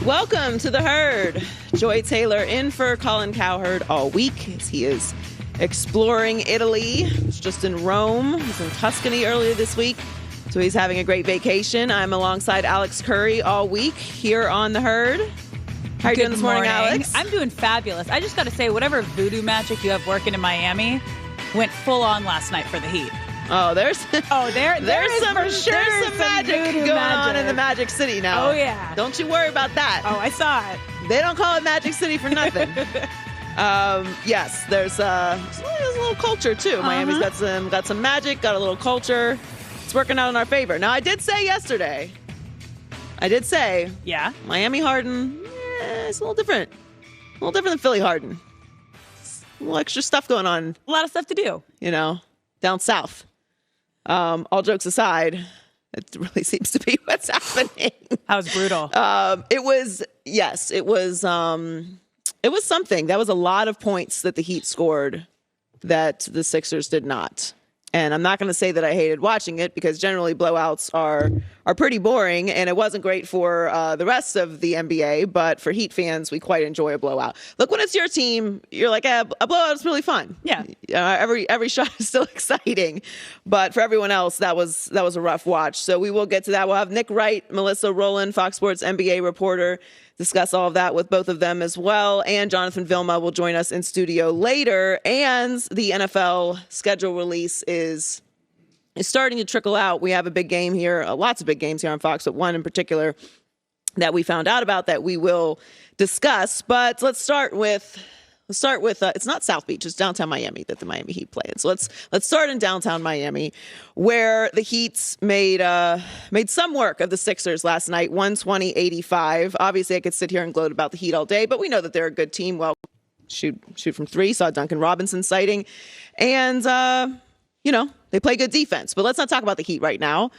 Welcome to the Herd. Joy Taylor in for Colin Cowherd all week as he is exploring Italy. He was just in Rome. He was in Tuscany earlier this week, so he's having a great vacation. I'm alongside Alex Curry all week here on the Herd. How are you doing this morning, Alex? I'm doing fabulous. I just got to say, whatever voodoo magic you have working in Miami went full on last night for the Heat. Oh, there's some magic going on in the Magic City now. Oh, yeah. Don't you worry about that. Oh, I saw it. They don't call it Magic City for nothing. Yes, there's a little culture, too. Miami's got some magic, got a little culture. It's working out in our favor. Now, I did say yesterday, yeah, Miami Harden, it's a little different. A little different than Philly Harden. A little extra stuff going on. A lot of stuff to do. Down south. All jokes aside, it really seems to be what's happening. That was brutal. It was something. That was a lot of points that the Heat scored that the Sixers did not. And I'm not going to say that I hated watching it because generally blowouts are pretty boring, and it wasn't great for the rest of the NBA. But for Heat fans, we quite enjoy a blowout. Look, when it's your team, you're like, a blowout is really fun. Yeah, every shot is still exciting. But for everyone else, that was a rough watch. So we will get to that. We'll have Nick Wright, Melissa Rowland, Fox Sports NBA reporter, discuss all of that with both of them as well. And Jonathan Vilma will join us in studio later. And the NFL schedule release is starting to trickle out. We have a big game here, lots of big games here on Fox, but one in particular that we found out about that we will discuss. But let's start with it's not South Beach, it's downtown Miami that the Miami Heat play in. So let's start in downtown Miami, where the Heat made some work of the Sixers last night, 120-85. Obviously, I could sit here and gloat about the Heat all day, but we know that they're a good team. Well, shoot from three, saw Duncan Robinson sighting, and they play good defense. But let's not talk about the Heat right now.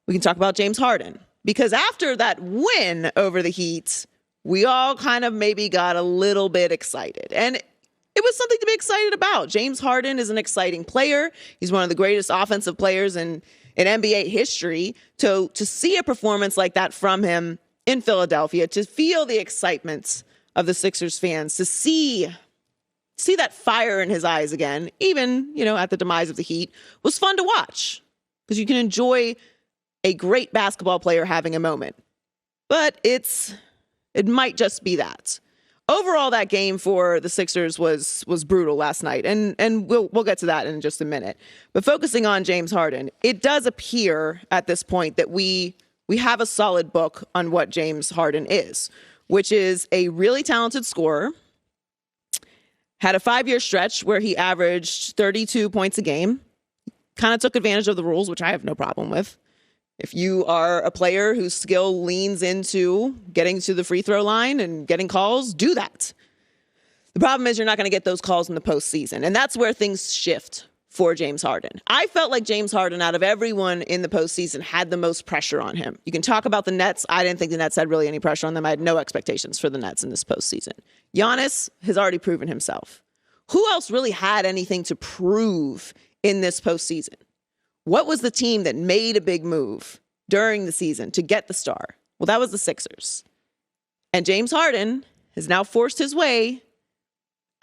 We can talk about James Harden, because after that win over the Heat, we all kind of maybe got a little bit excited. And it was something to be excited about. James Harden is an exciting player. He's one of the greatest offensive players in NBA history. To see a performance like that from him in Philadelphia, to feel the excitement of the Sixers fans, to see that fire in his eyes again, even, at the demise of the Heat, was fun to watch. Because you can enjoy a great basketball player having a moment. But it might just be that. Overall, that game for the Sixers was brutal last night, and we'll get to that in just a minute. But focusing on James Harden, it does appear at this point that we have a solid book on what James Harden is, which is a really talented scorer, had a 5-year stretch where he averaged 32 points a game, kind of took advantage of the rules, which I have no problem with. If you are a player whose skill leans into getting to the free throw line and getting calls, do that. The problem is you're not going to get those calls in the postseason. And that's where things shift for James Harden. I felt like James Harden, out of everyone in the postseason, had the most pressure on him. You can talk about the Nets. I didn't think the Nets had really any pressure on them. I had no expectations for the Nets in this postseason. Giannis has already proven himself. Who else really had anything to prove in this postseason? What was the team that made a big move during the season to get the star? Well, that was the Sixers. And James Harden has now forced his way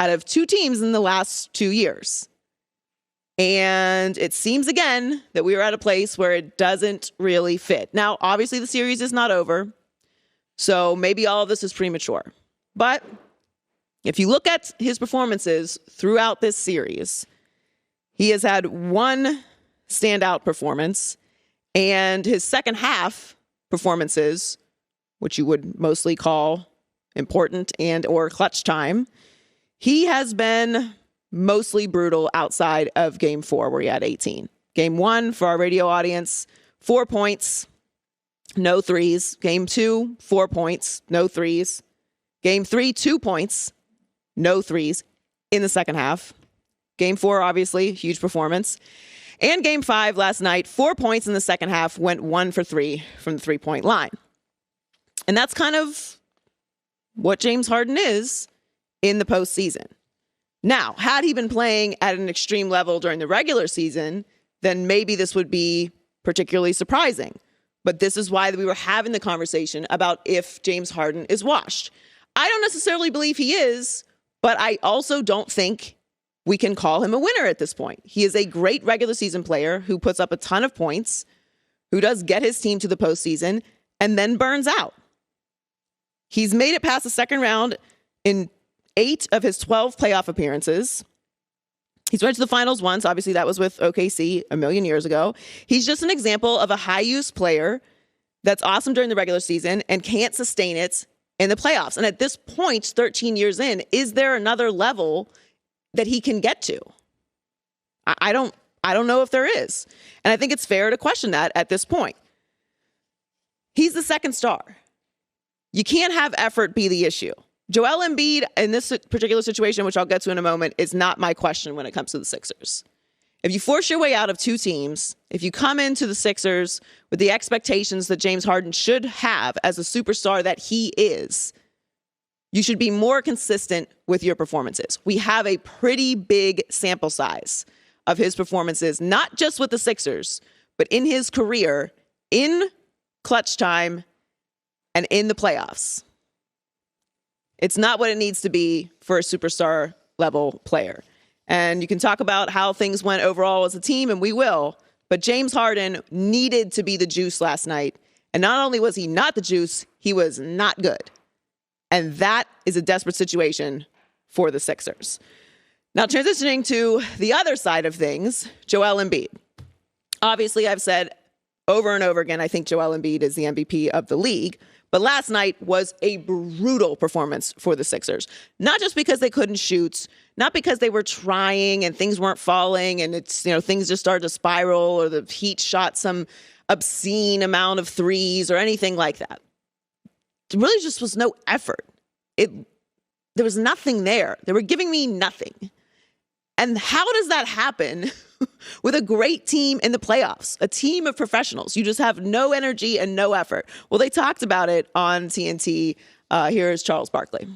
out of 2 teams in the last 2 years. And it seems again that we are at a place where it doesn't really fit. Now, obviously the series is not over, so maybe all of this is premature. But if you look at his performances throughout this series, he has had one standout performance, and his second half performances, which you would mostly call important and or clutch time, he has been mostly brutal outside of game 4 where he had 18. Game 1, for our radio audience, 4 points, no threes. Game 2, 4 points, no threes. Game 3, 2 points, no threes in the second half. Game 4, obviously, huge performance. And game 5 last night, 4 points in the second half, went 1 for 3 from the three-point line. And that's kind of what James Harden is in the postseason. Now, had he been playing at an extreme level during the regular season, then maybe this would be particularly surprising. But this is why we were having the conversation about if James Harden is washed. I don't necessarily believe he is, but I also don't think we can call him a winner at this point. He is a great regular season player who puts up a ton of points, who does get his team to the postseason, and then burns out. He's made it past the second round in 8 of his 12 playoff appearances. He's went to the finals once. Obviously, that was with OKC a million years ago. He's just an example of a high-use player that's awesome during the regular season and can't sustain it in the playoffs. And at this point, 13 years in, is there another level that he can get to? I don't know if there is. And I think it's fair to question that at this point. He's the second star. You can't have effort be the issue. Joel Embiid, in this particular situation, which I'll get to in a moment, is not my question when it comes to the Sixers. If you force your way out of 2 teams, if you come into the Sixers with the expectations that James Harden should have as a superstar that he is, you should be more consistent with your performances. We have a pretty big sample size of his performances, not just with the Sixers, but in his career, in clutch time, and in the playoffs. It's not what it needs to be for a superstar level player. And you can talk about how things went overall as a team, and we will. But James Harden needed to be the juice last night. And not only was he not the juice, he was not good. And that is a desperate situation for the Sixers. Now, transitioning to the other side of things, Joel Embiid. Obviously, I've said over and over again, I think Joel Embiid is the MVP of the league. But last night was a brutal performance for the Sixers. Not just because they couldn't shoot, not because they were trying and things weren't falling and things just started to spiral or the Heat shot some obscene amount of threes or anything like that. There really just was no effort. There was nothing there. They were giving me nothing. And how does that happen with a great team in the playoffs, a team of professionals? You just have no energy and no effort. Well, they talked about it on TNT. Here is Charles Barkley.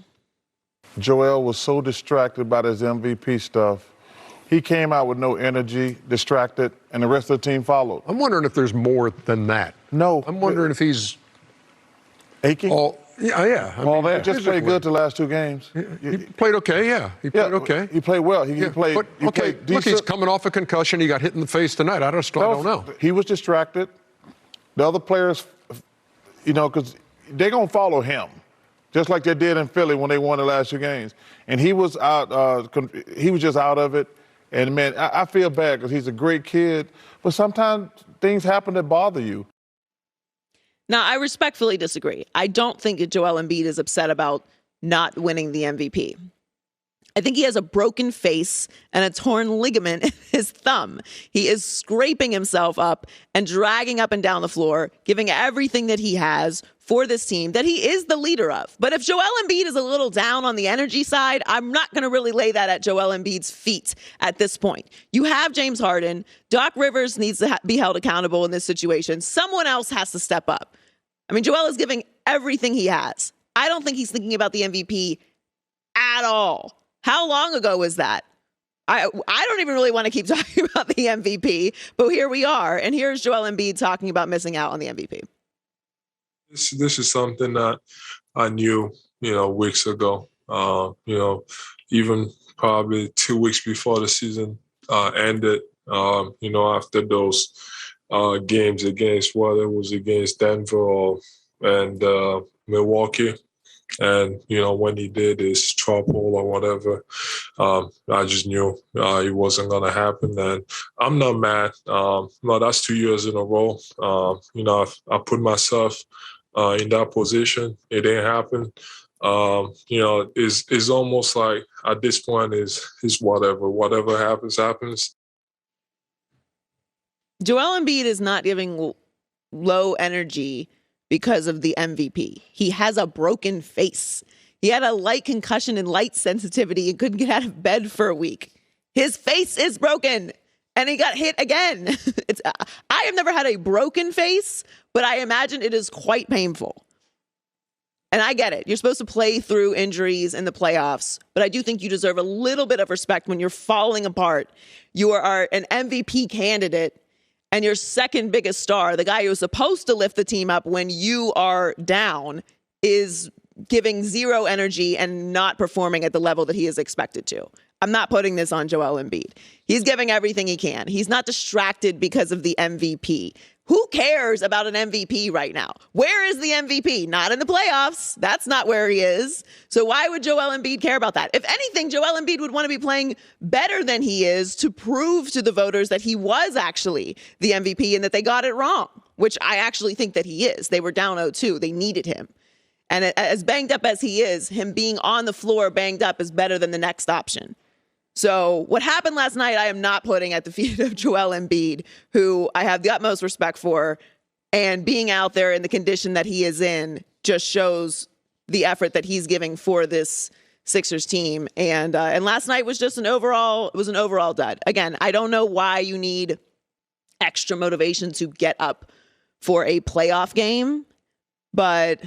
Joel was so distracted by his MVP stuff. He came out with no energy, distracted, and the rest of the team followed. I'm wondering if there's more than that. No. I'm wondering if he's aching. Yeah. He just played good the last 2 games. He played okay, yeah. He played okay. He played well. He played decent. Look, he's coming off a concussion. He got hit in the face tonight. I don't know. He was distracted. The other players, because they're going to follow him, just like they did in Philly when they won the last 2 games. And he was out. He was just out of it. And, man, I feel bad because he's a great kid. But sometimes things happen that bother you. Now, I respectfully disagree. I don't think that Joel Embiid is upset about not winning the MVP. I think he has a broken face and a torn ligament in his thumb. He is scraping himself up and dragging up and down the floor, giving everything that he has for this team that he is the leader of. But if Joel Embiid is a little down on the energy side, I'm not going to really lay that at Joel Embiid's feet at this point. You have James Harden. Doc Rivers needs to be held accountable in this situation. Someone else has to step up. I mean, Joel is giving everything he has. I don't think he's thinking about the MVP at all. How long ago was that? I don't even really want to keep talking about the MVP, but here we are. And here's Joel Embiid talking about missing out on the MVP. This is something that I knew, weeks ago. Even probably 2 weeks before the season ended. After those games against whether it was against Denver and Milwaukee. And, when he did his trouble or whatever, I just knew it wasn't going to happen. And I'm not mad. That's 2 years in a row. I put myself in that position. It didn't happen. It's almost like at this point is whatever happens. Joel Embiid is not giving low energy because of the MVP. He has a broken face. He had a light concussion and light sensitivity and couldn't get out of bed for a week. His face is broken and he got hit again. I have never had a broken face, but I imagine it is quite painful. And I get it. You're supposed to play through injuries in the playoffs, but I do think you deserve a little bit of respect when you're falling apart. You are an MVP candidate and your second biggest star, the guy who was supposed to lift the team up when you are down, is giving zero energy and not performing at the level that he is expected to. I'm not putting this on Joel Embiid. He's giving everything he can. He's not distracted because of the MVP. Who cares about an MVP right now? Where is the MVP? Not in the playoffs. That's not where he is. So why would Joel Embiid care about that? If anything, Joel Embiid would want to be playing better than he is to prove to the voters that he was actually the MVP and that they got it wrong, which I actually think that he is. They were down 0-2. They needed him. And as banged up as he is, him being on the floor banged up is better than the next option. So what happened last night, I am not putting at the feet of Joel Embiid, who I have the utmost respect for, and being out there in the condition that he is in just shows the effort that he's giving for this Sixers team. And last night was just an overall dud. Again, I don't know why you need extra motivation to get up for a playoff game, but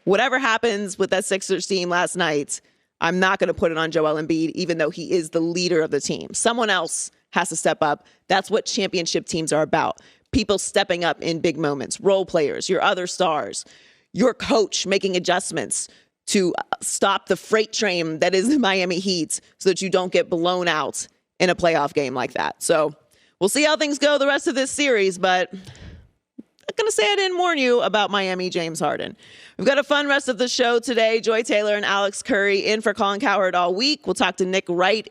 whatever happens with that Sixers team last night, I'm not going to put it on Joel Embiid, even though he is the leader of the team. Someone else has to step up. That's what championship teams are about. People stepping up in big moments, role players, your other stars, your coach making adjustments to stop the freight train that is the Miami Heat so that you don't get blown out in a playoff game like that. So we'll see how things go the rest of this series, but I'm going to say I didn't warn you about Miami James Harden. We've got a fun rest of the show today. Joy Taylor and Alex Curry in for Colin Cowherd all week. We'll talk to Nick Wright